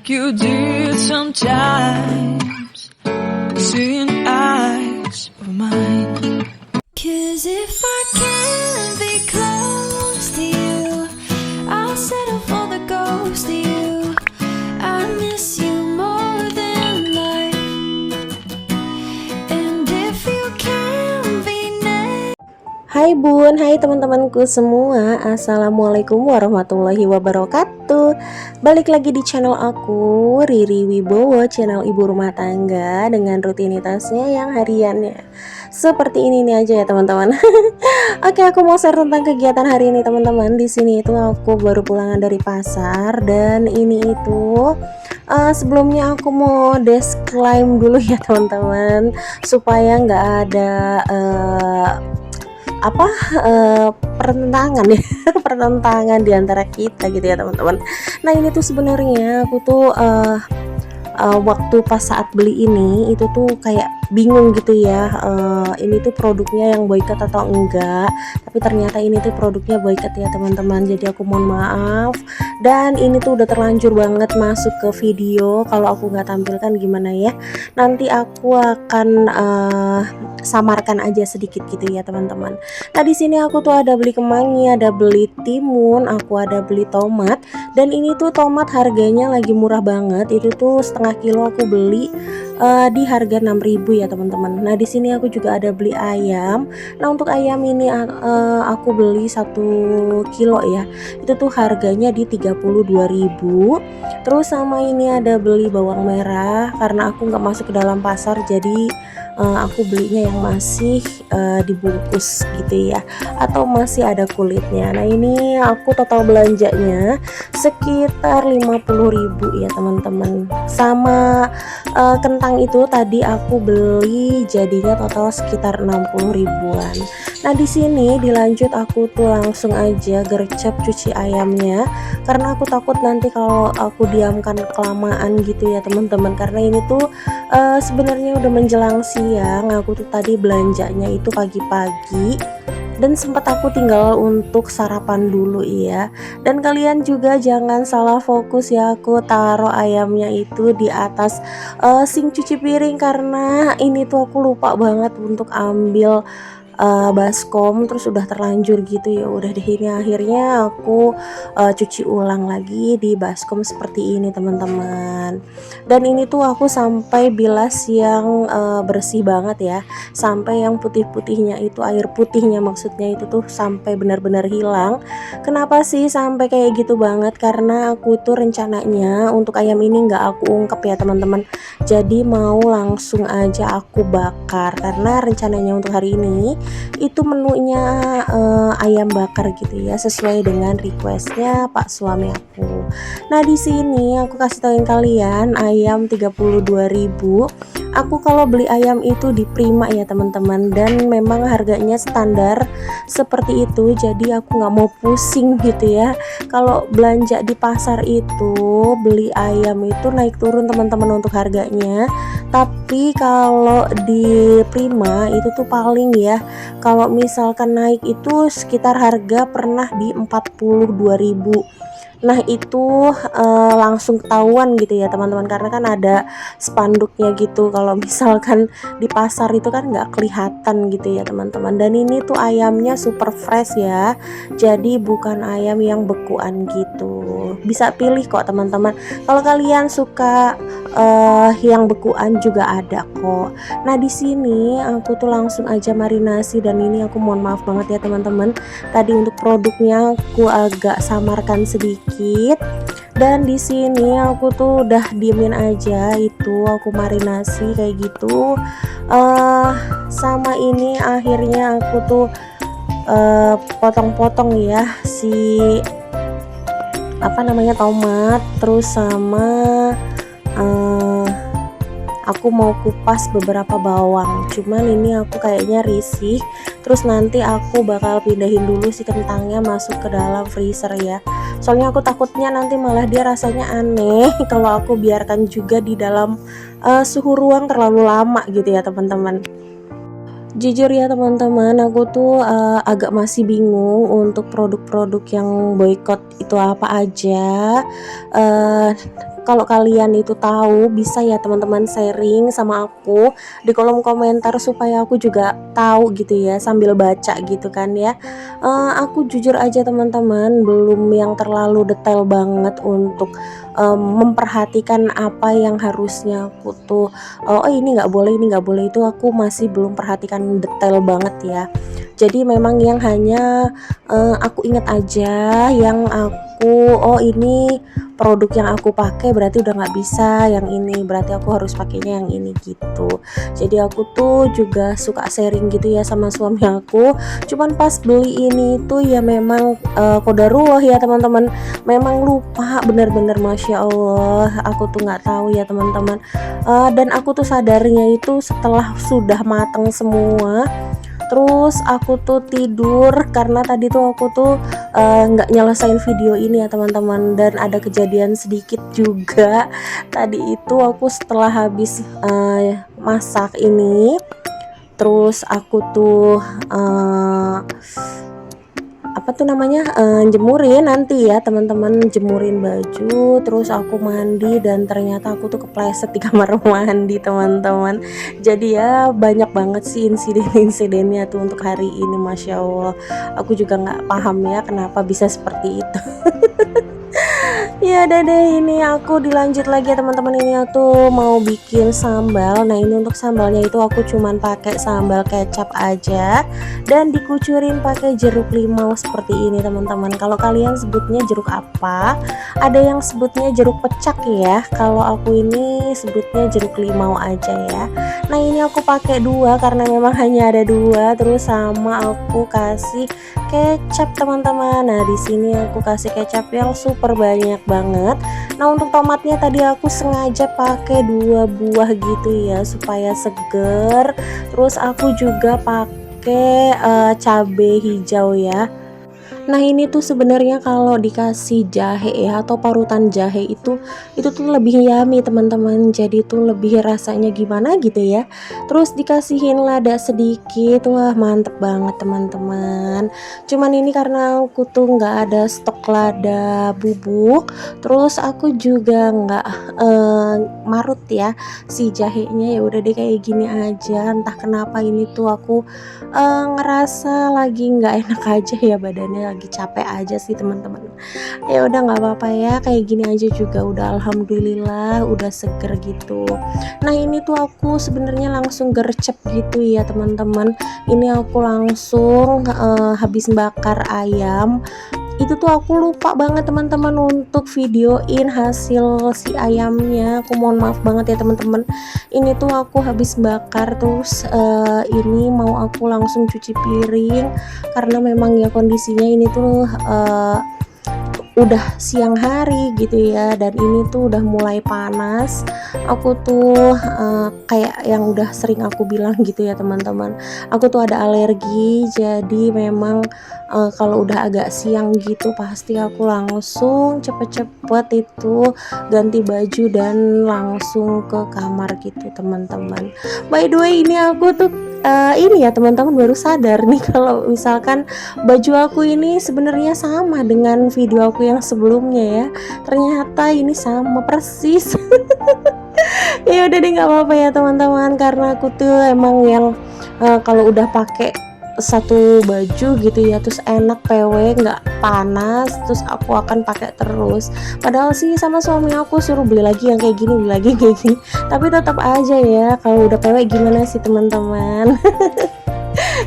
you did sometimes, seeing eyes of mine. 'Cause if I can't be close to you, I'll settle for the ghost of you. I miss you more than life. And if you can't be next. Hai bun, hai teman-temanku semua. Assalamualaikum warahmatullahi wabarakatuh. Balik lagi di channel aku, Riri Wibowo, channel ibu rumah tangga dengan rutinitasnya yang hariannya seperti ini nih aja ya teman-teman. Oke, aku mau share tentang kegiatan hari ini teman-teman. Di sini itu aku baru pulangan dari pasar dan ini itu sebelumnya aku mau disclaim dulu ya teman-teman, supaya nggak ada pertentangan ya pertentangan di antara kita gitu ya teman-teman. Nah ini tuh sebenarnya aku tuh waktu pas saat beli ini itu tuh kayak bingung gitu ya, ini tuh produknya yang boycott atau enggak, tapi ternyata ini tuh produknya boycott ya teman-teman. Jadi aku mohon maaf, dan ini tuh udah terlanjur banget masuk ke video. Kalau aku nggak tampilkan gimana ya, nanti aku akan samarkan aja sedikit gitu ya teman-teman. Nah di sini aku tuh ada beli kemangi, ada beli timun, aku ada beli tomat, dan ini tuh tomat harganya lagi murah banget. Itu tuh setengah kilo aku beli di harga 6.000 ya teman-teman. Nah di sini aku juga ada beli ayam. Nah untuk ayam ini aku beli 1 kilo ya, itu tuh harganya di 32.000. Terus sama ini ada beli bawang merah, karena aku nggak masuk ke dalam pasar, jadi aku belinya yang masih dibungkus gitu ya, atau masih ada kulitnya. Nah ini aku total belanjanya sekitar 50.000 ya teman-teman. Sama kentang itu tadi aku beli jadinya total sekitar 60 ribuan. Nah di sini dilanjut aku tuh langsung aja gercep cuci ayamnya, karena aku takut nanti kalau aku diamkan kelamaan gitu ya teman-teman, karena ini tuh sebenarnya udah menjelang siang. Aku tuh tadi belanjanya itu pagi-pagi, dan sempat aku tinggal untuk sarapan dulu ya. Dan kalian juga jangan salah fokus ya, aku taruh ayamnya itu di atas sink cuci piring, karena ini tuh aku lupa banget untuk ambil baskom, terus udah terlanjur gitu ya. Udah deh, ini akhirnya aku cuci ulang lagi di baskom seperti ini teman-teman. Dan ini tuh aku sampai bilas yang bersih banget ya, sampai yang putih-putihnya itu, air putihnya maksudnya, itu tuh sampai benar-benar hilang. Kenapa sih sampai kayak gitu banget? Karena aku tuh rencananya untuk ayam ini nggak aku ungkep ya teman-teman, jadi mau langsung aja aku bakar, karena rencananya untuk hari ini itu menunya ayam bakar gitu ya, sesuai dengan requestnya pak suami aku. Nah di sini aku kasih tauin kalian, ayam 32.000. Aku kalau beli ayam itu di Prima ya teman-teman, dan memang harganya standar seperti itu, jadi aku nggak mau pusing gitu ya. Kalau belanja di pasar itu beli ayam itu naik turun teman-teman untuk harganya, tapi kalau di Prima itu tuh paling ya, kalau misalkan naik itu sekitar harga pernah di 42.000. Nah itu langsung ketahuan gitu ya teman-teman, karena kan ada spanduknya gitu. Kalau misalkan di pasar itu kan nggak kelihatan gitu ya teman-teman. Dan ini tuh ayamnya super fresh ya, jadi bukan ayam yang bekuan gitu. Bisa pilih kok teman-teman, kalau kalian suka yang bekuan juga ada kok. Nah di sini aku tuh langsung aja marinasi, dan ini aku mohon maaf banget ya teman-teman, tadi untuk produknya aku agak samarkan sedikit. Dan di sini aku tuh udah diemin aja, itu aku marinasi kayak gitu. Sama ini akhirnya aku tuh potong-potong ya si tomat, terus sama aku mau kupas beberapa bawang, cuman ini aku kayaknya risih. Terus nanti aku bakal pindahin dulu si kentangnya masuk ke dalam freezer ya, soalnya aku takutnya nanti malah dia rasanya aneh kalau aku biarkan juga di dalam suhu ruang terlalu lama gitu ya teman-teman. Jujur ya teman-teman, aku tuh agak masih bingung untuk produk-produk yang boykot itu apa aja. kalau kalian itu tahu, bisa ya teman-teman sharing sama aku di kolom komentar supaya aku juga tahu gitu ya, sambil baca gitu kan ya. Aku jujur aja teman-teman, belum yang terlalu detail banget untuk memperhatikan apa yang harusnya aku tuh oh ini nggak boleh, ini nggak boleh, itu aku masih belum perhatikan detail banget ya. Jadi memang yang hanya aku ingat aja yang aku, oh ini produk yang aku pakai berarti udah nggak bisa yang ini, berarti aku harus pakainya yang ini gitu. Jadi aku tuh juga suka sharing gitu ya sama suami aku. Cuman pas beli ini tuh ya memang qadarullah ya teman-teman, memang lupa bener-bener, masya Allah, aku tuh nggak tahu ya teman-teman. Dan aku tuh sadarnya itu setelah sudah matang semua. Terus aku tuh tidur karena tadi tuh aku tuh nggak nyelesain video ini ya teman-teman, dan ada kejadian sedikit juga. Tadi itu aku setelah habis masak ini, terus aku tuh apa tuh namanya jemurin nanti ya teman-teman, jemurin baju, terus aku mandi dan ternyata aku tuh kepleset di kamar mandi teman-teman. Jadi ya banyak banget sih insiden-insidennya tuh untuk hari ini, masya Allah. Aku juga nggak paham ya kenapa bisa seperti itu. Ya udah deh, ini aku dilanjut lagi ya teman-teman. Ini aku mau bikin sambal. Nah ini untuk sambalnya itu aku cuman pakai sambal kecap aja dan dikucurin pakai jeruk limau seperti ini teman-teman. Kalau kalian sebutnya jeruk apa? Ada yang sebutnya jeruk pecak ya. Kalau aku ini sebutnya jeruk limau aja ya. Nah ini aku pakai dua karena memang hanya ada dua. Terus sama aku kasih kecap teman-teman. Nah di sini aku kasih kecap yang super banyak banget. Nah untuk tomatnya tadi aku sengaja pakai 2 buah gitu ya supaya seger. Terus aku juga pakai cabai hijau ya. Nah ini tuh sebenarnya kalau dikasih jahe ya atau parutan jahe itu tuh lebih yummy teman-teman. Jadi tuh lebih rasanya gimana gitu ya. Terus dikasihin lada sedikit, wah mantep banget teman-teman. Cuman ini karena aku tuh nggak ada stok lada bubuk, terus aku juga nggak marut ya si jahenya, ya udah deh kayak gini aja. Entah kenapa ini tuh aku ngerasa lagi nggak enak aja ya, badannya lagi capek aja sih teman-teman. Ya udah nggak apa-apa ya, kayak gini aja juga udah alhamdulillah udah seger gitu. Nah ini tuh aku sebenarnya langsung gercep gitu ya teman-teman. Ini aku langsung habis bakar ayam. Itu tuh aku lupa banget teman-teman untuk videoin hasil si ayamnya. Aku mohon maaf banget ya teman-teman. Ini tuh aku habis bakar, terus ini mau aku langsung cuci piring karena memang ya kondisinya ini tuh udah siang hari gitu ya, dan ini tuh udah mulai panas. Aku tuh kayak yang udah sering aku bilang gitu ya teman-teman, aku tuh ada alergi. Jadi memang kalau udah agak siang gitu pasti aku langsung cepet-cepet itu ganti baju dan langsung ke kamar gitu teman-teman. By the way ini aku tuh ini ya teman-teman baru sadar nih kalau misalkan baju aku ini sebenarnya sama dengan video aku yang sebelumnya ya. Ternyata ini sama persis. Ya udah deh nggak apa-apa ya teman-teman, karena aku tuh emang yang kalau udah pakai satu baju gitu ya terus enak, PW nggak panas, terus aku akan pakai terus. Padahal sih sama suami aku suruh beli lagi yang kayak gini, beli lagi kayak gini, tapi tetap aja ya kalau udah PW gimana sih teman-teman.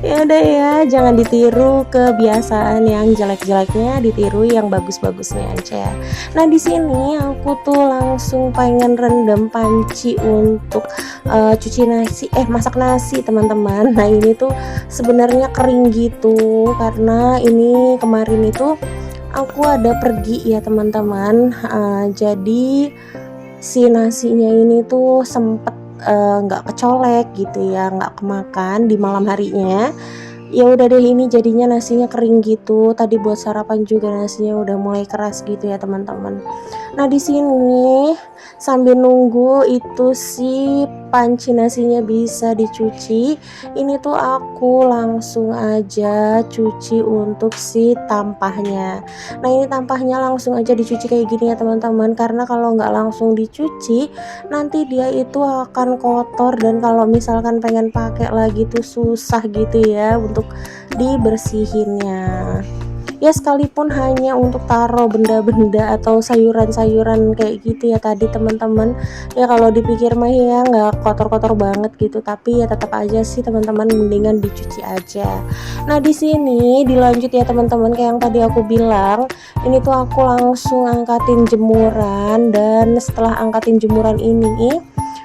Ya udah ya, jangan ditiru kebiasaan yang jelek-jeleknya, ditiru yang bagus-bagusnya aja. Nah di sini aku tuh langsung pengen rendam panci untuk cuci nasi, masak nasi teman-teman. Nah ini tuh sebenarnya kering gitu karena ini kemarin itu aku ada pergi ya teman-teman. Jadi si nasinya ini tuh sempet nggak kecolek gitu ya, nggak kemakan di malam harinya. Ya udah deh, ini jadinya nasinya kering gitu. Tadi buat sarapan juga nasinya udah mulai keras gitu ya teman-teman. Nah di sini sambil nunggu itu si panci nasinya bisa dicuci, ini tuh aku langsung aja cuci untuk si tampahnya. Nah ini tampahnya langsung aja dicuci kayak gini ya teman-teman, karena kalau nggak langsung dicuci nanti dia itu akan kotor, dan kalau misalkan pengen pakai lagi tuh susah gitu ya untuk dibersihinnya. Ya sekalipun hanya untuk taruh benda-benda atau sayuran-sayuran kayak gitu ya tadi teman-teman, ya kalau dipikir mah ya nggak kotor-kotor banget gitu, tapi ya tetap aja sih teman-teman mendingan dicuci aja. Nah di sini dilanjut ya teman-teman, kayak yang tadi aku bilang, ini tuh aku langsung angkatin jemuran, dan setelah angkatin jemuran ini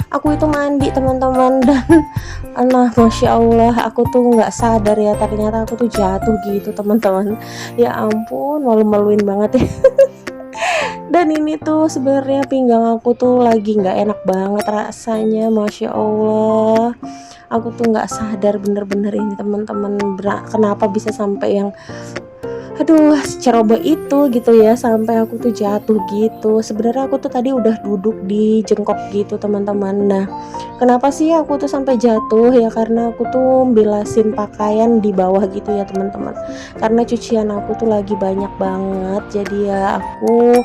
aku itu mandi teman-teman. Dan nah masya Allah aku tuh nggak sadar ya, ternyata aku tuh jatuh gitu teman-teman. Ya ampun, malu-maluin banget ya. Dan ini tuh sebenarnya pinggang aku tuh lagi nggak enak banget rasanya, masya Allah. Aku tuh nggak sadar bener-bener ini teman-teman, kenapa bisa sampai yang aduh seceroboh itu gitu ya, sampai aku tuh jatuh gitu. Sebenarnya aku tuh tadi udah duduk di jengkok gitu teman-teman. Nah kenapa sih aku tuh sampai jatuh ya, karena aku tuh bilasin pakaian di bawah gitu ya teman-teman, karena cucian aku tuh lagi banyak banget. Jadi ya aku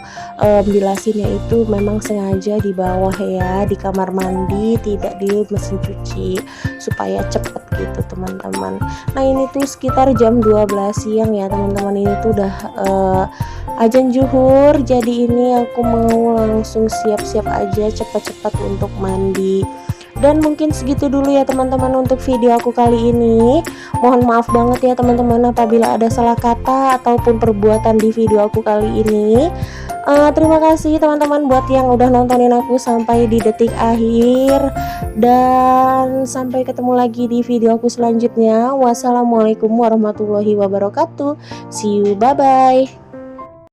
bilasinnya itu memang sengaja di bawah ya, di kamar mandi, tidak di mesin cuci, supaya cepet gitu teman-teman. Nah ini tuh sekitar jam 12 siang ya teman-teman, ini tuh udah azan zuhur. Jadi ini aku mau langsung siap-siap aja cepat-cepat untuk mandi. Dan mungkin segitu dulu ya teman-teman untuk video aku kali ini. Mohon maaf banget ya teman-teman apabila ada salah kata ataupun perbuatan di video aku kali ini. Terima kasih teman-teman buat yang udah nontonin aku sampai di detik akhir, dan sampai ketemu lagi di video aku selanjutnya. Wassalamualaikum warahmatullahi wabarakatuh. See you, bye bye.